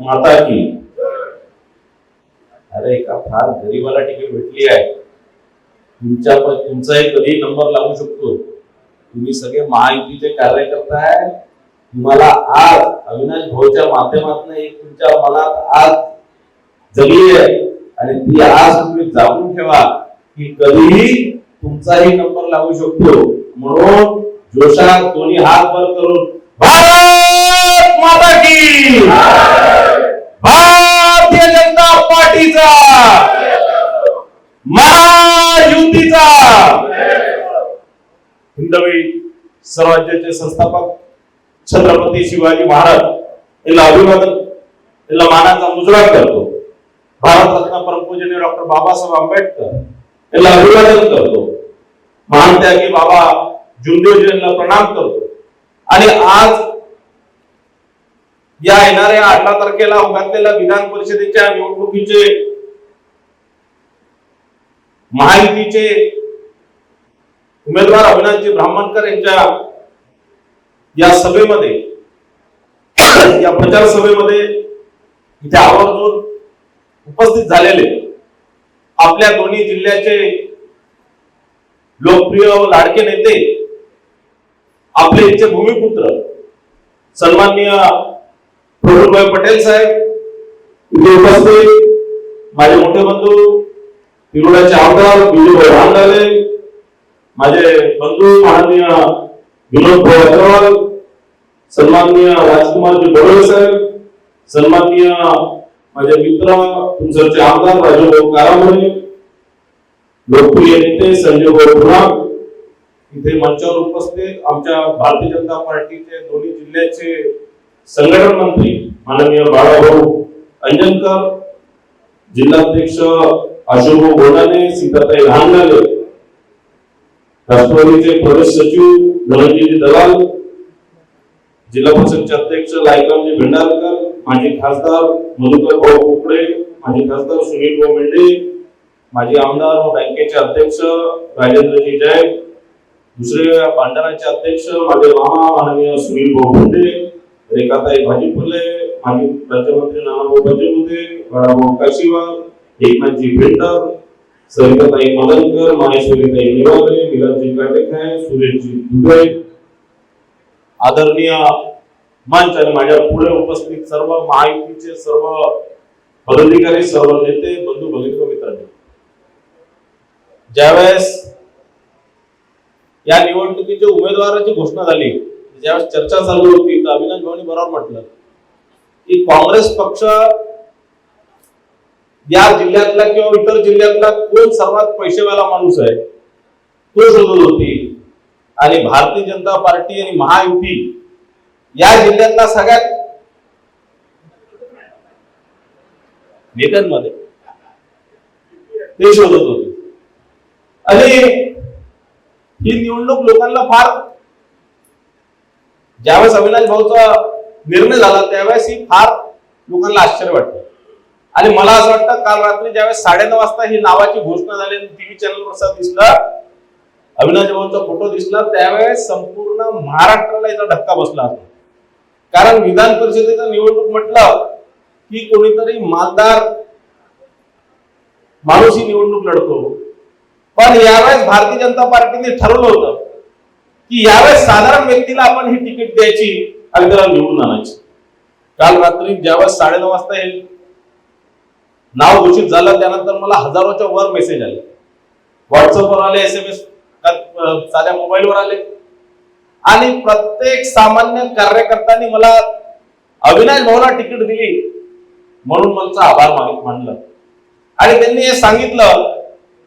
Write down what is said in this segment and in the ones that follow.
माता की। अरे एका फार गरीबाला तिकीट भेटली आहे, तुमचाही कधी नंबर लागू शकतो। तुम्ही सगळे महायुतीचे कार्यकर्ता आहे, तुम्हाला आज अविनाश भाऊच्या माध्यमातून एक तुमच्या मनात आज जगली आहे आणि ती आज तुम्ही जाणून ठेवा की कधीही तुमचाही नंबर लागू शकतो। म्हणून जोशात दोन्ही हात वर करून भारत माता की, भारतीय जनता पार्टीचा, महायुतीचा, हिंदवी स्वराज्याचे संस्थापक छत्रपती शिवाजी महाराज यांना अभिवादन, यांना मानाचा मुजरा करतो। भारतरत्न परमपूजनीय डॉक्टर बाबासाहेब आंबेडकर यांना अभिवादन करतो। महान त्यागी बाबा जुमदेवजी यांना प्रणाम करतो। आणि आज या येणाऱ्या 18 तारखेला उघडलेल्या विधान परिषदेच्या निवडणुकीचे महायुतीचे उमेदवार अविनाशजी ब्राह्मणकर यांच्या या सभेमध्ये, या प्रचार सभेमध्ये इथे आवर्जून उपस्थित झालेले आपल्या दोन्ही जिल्ह्याचे लोकप्रिय व लाडके नेते, आपले इथचे भूमिपुत्र सन्माननीय प्रफुल्लभाई पटेल साहेब इथे उपस्थित, माझे मोठे बंधू तिरुडाचे आमदार विजयभाई रामदाले, माझे बंधू माननीय विनोद अग्रवाल, सन्माननीय राजकुमारजी बडोले साहेब, सन्माननीय माझे मित्र तुमचे आमदार राजूभाऊ कारामोरे, लोकप्रिय नेते संजय भाऊ, इथे मंचावर उपस्थित आमच्या भारतीय जनता पार्टीचे दोन्ही जिल्ह्याचे संघटन मंत्री माननीय बाळाभाऊ अंजनकर, जिल्हाध्यक्ष अशोकभाऊ गोडाने, सीताताई लहानगाले, राष्ट्रवादीचे प्रदेश सचिव धनंजयजी दलाल, जिल्हा परिषदचे अध्यक्ष लायकामजी भेंडारकर, माजी खासदार मधुकर भाऊ कुकडे, माजी खासदार सुनील भाऊ मेंढे, माजी आमदार व बँकेचे अध्यक्ष राजेंद्रजी जैन, दुसरे भांडाराचे अध्यक्ष माझे मामा माननीय सुनील भाऊ भोंडे, रेखाताई भाजीपल्ले, माजी राज्यमंत्री नानाभाऊ बजेबुदे, बाळाभाऊ काशीवार, एकनाथजी भेंडर, सरिताताई मदनकर, माहेश्वरीताई निवाले, मिलादजी काटेखाय, सुरेशजी दुबे, आदरणीय मंच आणि माझ्या पुढे उपस्थित सर्व महायुतीचे सर्व पदाधिकारी, सर्व नेते, बंधू भगिनी व मित्रांनो, ज्यावेळेस या निवडणुकीची उमेदवाराची घोषणा झाली, ज्यावेळेस चर्चा चालू होती, तर अविनाश भाऊंनी बरोबर म्हटलं की काँग्रेस पक्ष या जिल्ह्यातला किंवा इतर जिल्ह्यातला कोण सर्वात पैसेवाला माणूस आहे तो शोधत होती, आणि भारतीय जनता पार्टी आणि महायुती या जिल्ह्यातला सगळ्यात नेत्यांमध्ये ते शोधत होते। आणि ही निवडणूक लोकांना फार, ज्यावेळेस अविनाश भाऊचा निर्णय झाला त्यावेळेस ही फार लोकांना आश्चर्य वाटतं। आणि मला असं वाटतं काल रात्री ज्यावेळेस 9:30 वाजता ही नावाची घोषणा झाली, टीव्ही चॅनलवर दिसला, अविनाश भाऊंचा फोटो दिसला, त्यावेळेस संपूर्ण महाराष्ट्राला याचा धक्का बसला। कारण विधान परिषदेचा निवडणूक म्हटलं की कोणीतरी मालदार माणूस ही निवडणूक लढतो, पण यावेळेस भारतीय जनता पार्टीने ठरवलं होतं की यावेळेस साधारण व्यक्तीला आपण ही तिकीट द्यायची आणि त्याला निवडून आणायची। काल रात्री ज्यावेळेस 9:30 वाजता हे नाव घोषित झालं, त्यानंतर मला हजारोच्या वर मेसेज आले, व्हॉट्सअपवर आले, SMS साध्या मोबाईलवर आले, आणि प्रत्येक सामान्य कार्यकर्त्यांनी मला अविनाश भाऊला तिकीट दिली म्हणून मला आभार मानलं, आणि त्यांनी हे सांगितलं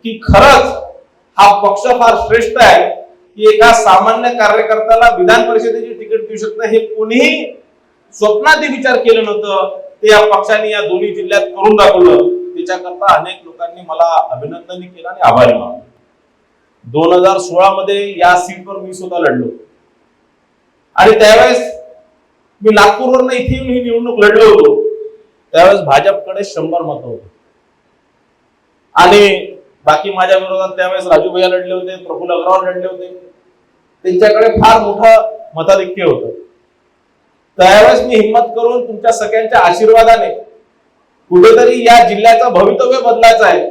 की खरंच हा पक्ष फार श्रेष्ठ आहे की एका सामान्य कार्यकर्त्याला विधान परिषदेची तिकीट देऊ शकतं, हे कोणीही स्वप्नात विचार केलं नव्हतं, ते या पक्षाने या दोन्ही जिल्ह्यात करून दाखवलं। त्याच्याकरता अनेक लोकांनी मला अभिनंदन केलं आणि आभारी मानलं। 2016 मध्ये या सीटवर मी स्वतः लढलो, आणि त्यावेळेस मी नागपूरवरून इथे येऊन ही निवडणूक लढलो होतो, त्यावेळेस भाजपकडे 100 मतं होती, आणि बाकी माझ्या विरोधात त्यावेळेस राजू भैया लढले होते, प्रफुल्ल अग्रवाल लढले होते, त्यांच्याकडे फार मोठं मताधिक्य होतं। त्यावेळेस मी हिंमत करून तुमच्या सगळ्यांच्या आशीर्वादाने कुठेतरी या जिल्ह्याचं भवितव्य बदलायचं आहे,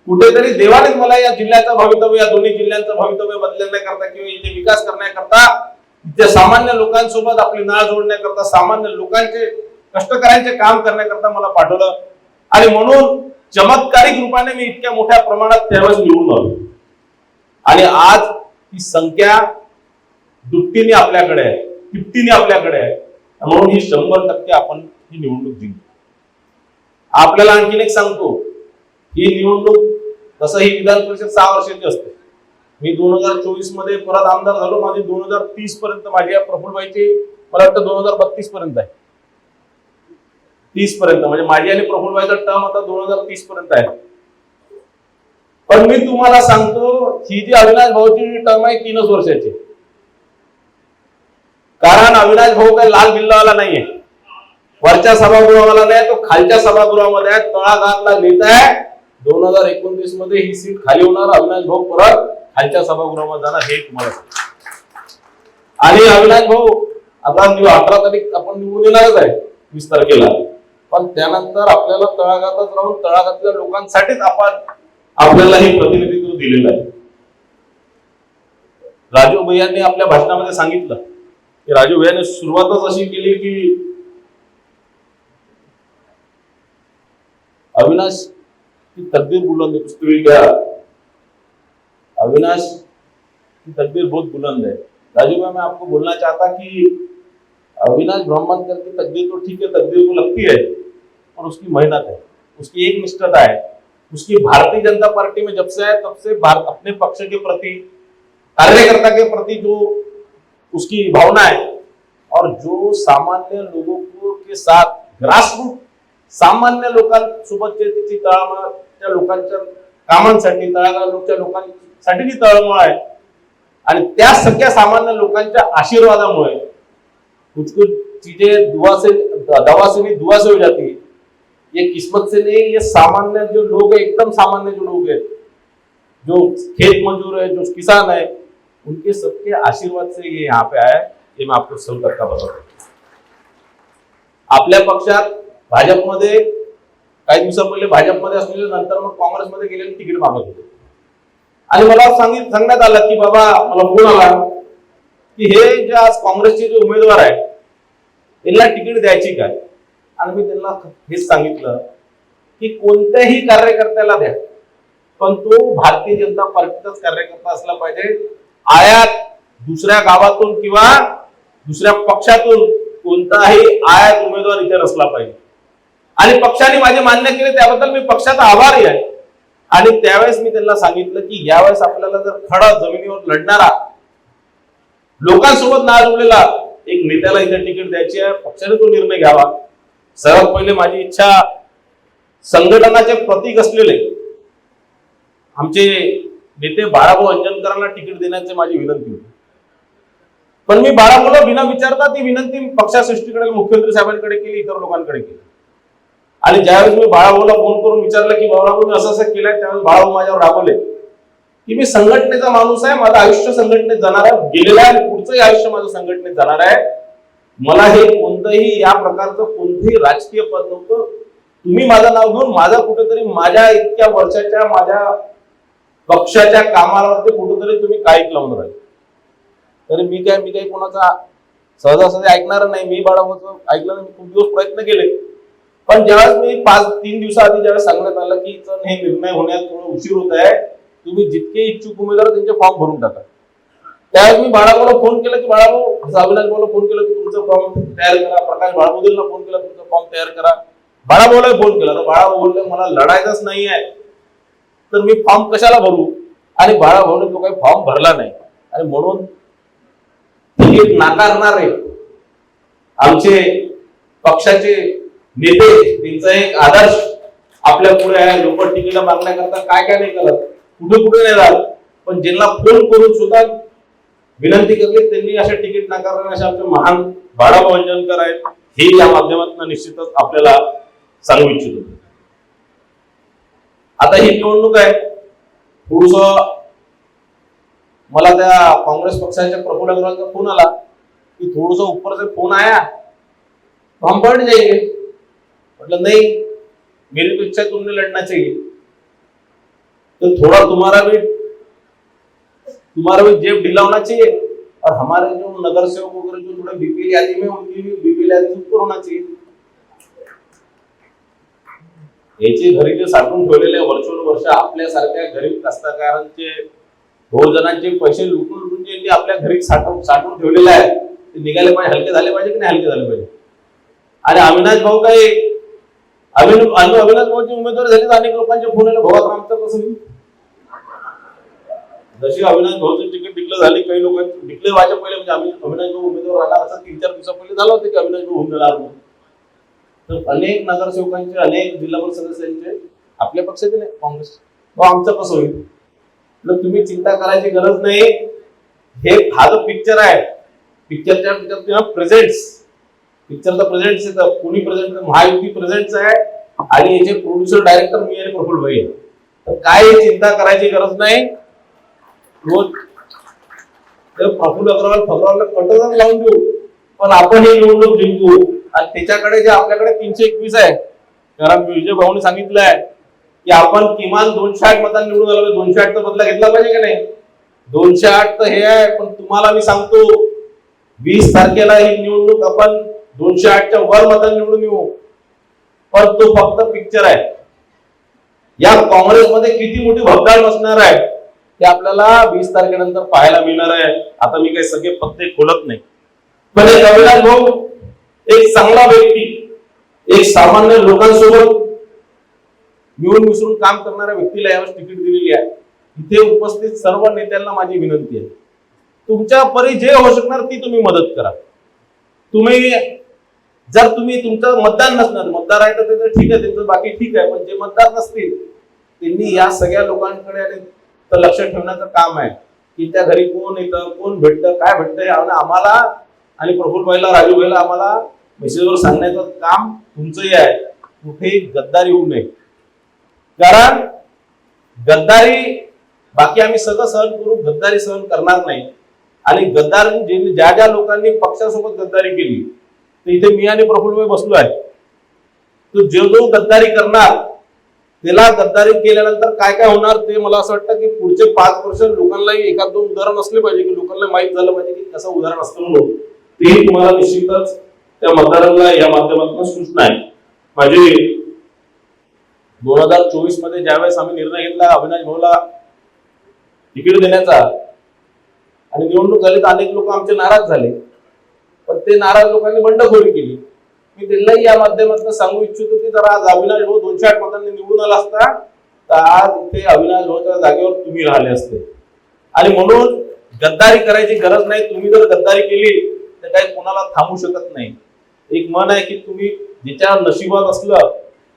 कुठेतरी देवानेच मला या जिल्ह्याचं भवितव्य, या दोन्ही जिल्ह्यांचं भवितव्य बदलण्याकरता किंवा इथे विकास करण्याकरता, इथे सामान्य लोकांसोबत आपली नाळ जोडण्याकरता, सामान्य लोकांचे कष्टकऱ्यांचे काम करण्याकरता मला पाठवलं. आणि म्हणून चमत्कारिक रूपाने मी इतक्या मोठ्या प्रमाणात त्यावेळेस निवडून आलो. आणि आज ही संख्या दुपटीने आपल्याकडे आहे, तिपटीने आपल्याकडे आहे. म्हणून ही 100% आपण ही निवडणूक जिंकू. आपल्याला आणखीन एक सांगतो, ही निवडणूक तसं ही विधान परिषद 6 वर्षाची असते. मी 2024 मध्ये परत आमदार झालो. माझी 2030 पर्यंत माझी प्रफुल्लबाईची मला वाटतं 2032 पर्यंत आहे, 30 पर्यंत, म्हणजे माझी आणि प्रफुल्लबाईचा टर्म आता 2030 पर्यंत आहे. पण मी तुम्हाला सांगतो, ही जी अविनाश भाऊची टर्म आहे 3च वर्षाची. कारण अविनाश भाऊ काही लाल बिल्लावाला नाहीये, वरच्या सभागृहावाला नाही, तो खालच्या सभागृहामध्ये आहे, तळागाळातला नेता आहे. 2029 मध्ये ही सीट खाली होणार, अविनाश भाऊ परत खालच्या सभागृहामध्ये जाणार, हे तुम्हाला सांगतो. आणि अविनाश भाऊ आता 18 तारीख आपण निवडून येणारच आहे 20 तारखेला. पण त्यानंतर आपल्याला तळागाळातच राहून तळागाळातल्या लोकांसाठीच आपल्याला हे प्रतिनिधित्व दिलेलं आहे. राजू भैयांनी आपल्या भाषणामध्ये सांगितलं की राजू भैयांनी सुरुवातच अशी केली की अविनाश की तकदीर बुलंद है, पुस्तक क्या अविनाश की तकदीर बहुत बुलंद है. राजू भाई, मैं आपको बोलना चाहता कि अविनाश ब्रह्मंकर की तकदीर तो ठीक है, तकदीर को लगती है, और उसकी मेहनत है, उसकी एक निष्ठता है, उसकी भारतीय जनता पार्टी में जब से आए तब से अपने पक्ष के प्रति, कार्यकर्ता के प्रति जो उसकी भावना है, और जो सामान्य लोगों के साथ ग्रासरूट सामान्य लोकांसोबत जे तिची तळमळ, त्या लोकांच्या कामांसाठी, तळागाळाच्या लोकांसाठी जी तळमळ आहे, आणि त्या सगळ्या सामान्य लोकांच्या आशीर्वादामुळे कुछ कुछ चीजें दवा से नहीं दुआ से हो जाती है. ये किस्मत से नहीं, ये सामान्य जो लोग है, एकदम सामान्य जो लोग है, जो खेत मजदूर है, जो किसान है, उनके सबके आशीर्वाद से ये यहाँ पे आया है. ये मैं आपको सब करता बताऊं. आपल्या पक्षात भाजपमध्ये काही दिवसा पहिले भाजपमध्ये असलेले, नंतर मग काँग्रेसमध्ये गेलेले तिकीट मागत होते. आणि मला सांगण्यात आलं की बाबा, मला फोन आला की हे जे आज काँग्रेसचे जे उमेदवार आहेत त्यांना तिकीट द्यायची काय. आणि मी त्यांना हेच सांगितलं की कोणत्याही कार्यकर्त्याला द्या, पण तो भारतीय जनता पार्टीचाच कार्यकर्ता असला पाहिजे. आयात दुसऱ्या गावातून किंवा दुसऱ्या पक्षातून कोणताही आयात उमेदवार इथे नसला पाहिजे. आणि पक्षाने माझे मान्य केले, त्याबद्दल मी पक्षाचा आभारी आहे. आणि त्यावेळेस मी त्यांना सांगितलं की यावेळेस आपल्याला जर खडा जमिनीवर लढणारा, लोकांसोबत नाळ जोडलेला एक नेत्याला इथे तिकीट द्यायची आहे, पक्षाने तो निर्णय घ्यावा. सर्वात पहिले माझी इच्छा, संघटनाचे प्रतीक असलेले आमचे नेते बाळाभाऊ अंजनकरांना तिकीट देण्याची माझी विनंती होती. पण मी बाळाभाऊला बिना विचारता ती विनंती पक्षासृष्टीकडे, मुख्यमंत्री साहेबांकडे केली, इतर लोकांकडे केली. आणि ज्यावेळेस मी बाळाभाऊला फोन करून विचारलं की बाळाभाऊ मी असं केलंय, त्यावेळेस बाळाभाऊ माझ्यावर रागवले की मी संघटनेचा माणूस आहे, माझं आयुष्य संघटनेत जाणार आहे, गेलेलं आहे आणि पुढचंही आयुष्य माझं संघटनेत जाणार आहे. मला हे कोणतंही या प्रकारचं कोणतंही राजकीय पद नव्हतं. तुम्ही माझं नाव घेऊन माझा कुठेतरी माझ्या इतक्या वर्षाच्या माझ्या पक्षाच्या कामावरती कुठेतरी तुम्ही काहीच लावून राहिले. तरी मी काही कोणाचा सहजासहजी ऐकणार नाही. मी बाळाभाऊचं ऐकलं नाही, मी खूप दिवस प्रयत्न केले. पण ज्यावेळेस मी 3 दिवसाआधी ज्यावेळेस सांगण्यात आलं की हे निर्णय होण्यात थोडं उशीर होत आहे, तुम्ही जितके इच्छुक उमेदवार त्यांचे फॉर्म भरून टाका. त्यावेळेस मी बाळाभाऊला फोन केला की बाळाभाऊ, अविनाश भाऊला फोन केला की तुमचं फॉर्म तयार करा. प्रकाश बाळाबोदेला फोन केला, तुमचा फॉर्म तयार करा. बाळाभाऊला फोन केला तर बाळाभाऊ बोलले मला लढायचंच नाही आहे, तर मी फॉर्म कशाला भरू. आणि बाळाभाऊने तो काही फॉर्म भरला नाही. आणि म्हणून तिकीट नाकारणारे आमचे पक्षाचे नेते, त्यांचा एक आदर्श आपल्या पुढे आहे. लोक तिकीट मागण्याकरता काय काय नाही करत, कुठे कुठे नाही राहत, पण ज्यांना फोन करून सुद्धा विनंती करली त्यांनी अशा तिकीट नाकारणारे असे आमचे महान बाळाभाऊ अंजनकर आहेत. हे या माध्यमातून निश्चितच आपल्याला सांगू इच्छितो. आता ही निवडणूक आहे, थोडस मला त्या काँग्रेस पक्षाच्या प्रफुल्ल अग्रवालचा फोन आला की थोडस ऊपर से फोन आया तो हम बढ़ जाएंगे। मतलब नहीं, मेरी तो इच्छा तुमने लड़ना चाहिए, तो थोड़ा तुम्हारा भी जेब ढीला होना चाहिए, और हमारे जो नगर सेवक वगैरह जो थोड़े बीपीएल यादी में, उनकी भी बीपीएल यादी से ऊपर होना चाहिए। याचे घरी जे साठवून ठेवलेले वर्ष आपल्यासारख्या गरीब कास्तकारांचे बहुजनांचे पैसे लुटून जे आपल्या घरी साठवून ठेवलेले आहे, ते निघाले पाहिजे, हलके झाले पाहिजे की नाही हलके झाले पाहिजे। आणि अविनाश भाऊ काय अविनाश भाऊची उमेदवार झाली तर अनेक लोकांचे फोन आले, भाऊ आमचं कसं होईल? जशी अविनाश भाऊची तिकीट डिक्लेअर झाली, काही लोकांची डिक्लेअर व्हायच्या पहिले म्हणजे अविनाश भाऊ उमेदवार राहणार असं 3-4 दिवसा पहिले झालं होतं की अविनाश भाऊ होऊन जाणार म्हणून। तर अनेक नगरसेवकांचे, अनेक जिल्हा परिषद सदस्यांचे आपल्या पक्षाचे नाही, काँग्रेस, आमचं कसं होईल? तुम्ही चिंता करायची गरज नाही। हे हा जो पिक्चर आहे, पिक्चरच्या प्रेझेंट्स, पिक्चरचा प्रेझेंट्स येतं, कोणी प्रेझेंट, महायुती प्रेझेंट्स आहे, आणि याचे प्रोड्युसर डायरेक्टर मी आणि प्रफुल्ल भाई। तर काय चिंता करायची गरज नाही। प्रफुल्ल अग्रवाल कटोरा लावून देऊ, पण आपण ही निवडणूक जिंकू। आणि त्याच्याकडे जे आपल्याकडे 321 आहे, कारण विजय भाऊने सांगितलं आहे की आपण किमान 208 मतांनी निवडून आलो, 208 बदला घेतला पाहिजे की नाही? 208 तर हे आहे, पण तुम्हाला मी सांगतो 20 तारखेला ही निवडणूक आपण 208च्या वर मतांनी निवडून येऊ, पण तो फक्त पिक्चर आहे। या काँग्रेसमध्ये किती मोठी भगदाड बसणार आहे ते आपल्याला 20 तारखेनंतर पाहायला मिळणार आहे। आता मी काही सगळे पत्ते खोलत नाही, पण एक अविनाश भाऊ एक चांगला व्यक्ती, एक सामान्य लोकांसोबत मिळून मिसळून काम करणाऱ्या व्यक्तीला यावेळेस तिकीट दिलेली आहे। इथे उपस्थित सर्व नेत्यांना माझी विनंती आहे, तुमच्या परी जे होऊ शकणार ती तुम्ही मदत करा। जर तुम्ही तुमचं मतदान नसणार, मतदार आहे तर ठीक आहे, त्यांचं बाकी ठीक आहे, पण जे मतदार नसतील त्यांनी या सगळ्या लोकांकडे आणि लक्ष ठेवण्याचं काम आहे की त्या घरी कोण येतं, कोण भेटतं, काय भेटतंय, आम्हाला आणि प्रफुल्लभाईला, राजूभाईला आम्हाला मेसेजवर सांगण्याचं काम तुमचंही आहे। कुठेही गद्दारी होऊ नये, कारण गद्दारी बाकी आम्ही सगळं सहन करू, गद्दारी सहन करणार नाही। आणि गद्दार ज्या ज्या लोकांनी पक्षासोबत गद्दारी केली, तर इथे मी आणि प्रफुल्लभाई बसलो आहे, तो जो गद्दारी करणार त्याला गद्दारी केल्यानंतर काय काय होणार ते मला असं वाटतं की पुढचे 5 वर्ष लोकांनाही एखाद 2 उदाहरण असले पाहिजे, की लोकांना माहित झालं पाहिजे की कसं उदाहरण असतं म्हणून। ते तुम्हाला निश्चितच त्या मतदारांना या माध्यमातून सूचना आहे माझी। 2024 मध्ये ज्यावेळेस आम्ही निर्णय घेतला अविनाश भाऊला तिकीट देण्याचा आणि निवडणूक झाली, तर अनेक लोक आमचे नाराज झाले, पण ते नाराज लोकांनी बंडखोरी केली। मी त्यांनाही या माध्यमातून सांगू इच्छितो की जर आज अविनाश भाऊ 208 मतांनी निवडून आला असता तर आज इथे अविनाश भाऊच्या जागेवर तुम्ही राहिले असते। आणि म्हणून गद्दारी करायची गरज नाही। तुम्ही जर गद्दारी केली तर काही कोणाला थांबू शकत नाही। एक म्हण आहे की तुम्ही ज्याच्या नशिबात असलं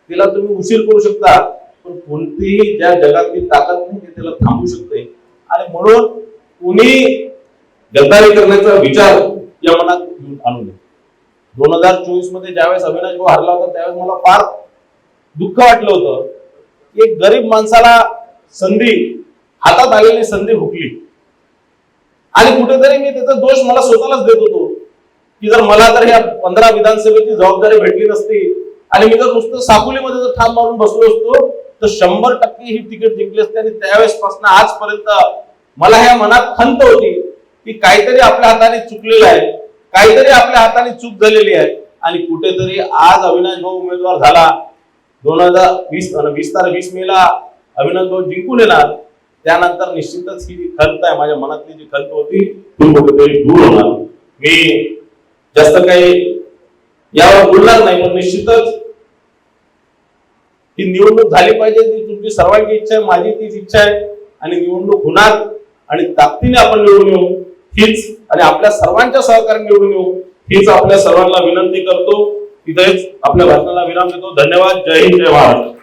त्याला तुम्ही उशीर करू शकता, पण कोणतीही ज्या जगातली ताकद नाही ते त्याला थांबू शकते। आणि म्हणून कुणी गद्दारी करण्याचा विचार या मनात आणू नये। 2024 मध्ये ज्यावेळेस अविनाश भाऊ हरला होता त्यावेळेस मला फार दुःख वाटलं होतं की एक गरीब माणसाला संधी, हातात आलेली संधी हुकली, आणि कुठेतरी मी त्याचा दोष मला स्वतःलाच देत होतो की जर मला तर ह्या 15 विधानसभेची जबाबदारी भेटली नसती आणि मी जर नुसतं साकुलीमध्ये जर ठाम मारून बसलो असतो तर 100% ही तिकीट जिंकली असते। आणि त्यावेळेस पासून आजपर्यंत मला ह्या मनात खंत होती की काहीतरी आपल्या हाताने चुकलेलं आहे, काहीतरी आपल्या हाताने चूक झालेली आहे। आणि कुठेतरी आज अविनाश भाऊ उमेदवार झाला, 20 मेला अविनाश भाऊ जिंकून येणार, त्यानंतर निश्चितच ही खंत आहे, माझ्या मनातली जी खंत होती ती कुठेतरी दूर होणार। मी जास्त काही यावर बोलणार नाही, पण निश्चितच ही निवडणूक झाली पाहिजे, ती तुमची सर्वांची इच्छा आहे, माझी तीच इच्छा आहे। आणि निवडणूक होणार आणि ताकदीने आपण निवडून येऊ हीच, आणि आपल्या सर्वांच्या सहकार्याने निवडून येऊ हीच आपल्या सर्वांना विनंती करतो। इथेच आपल्या भाषणाला विराम देतो। धन्यवाद। जय हिंद, जय महाराष्ट्र।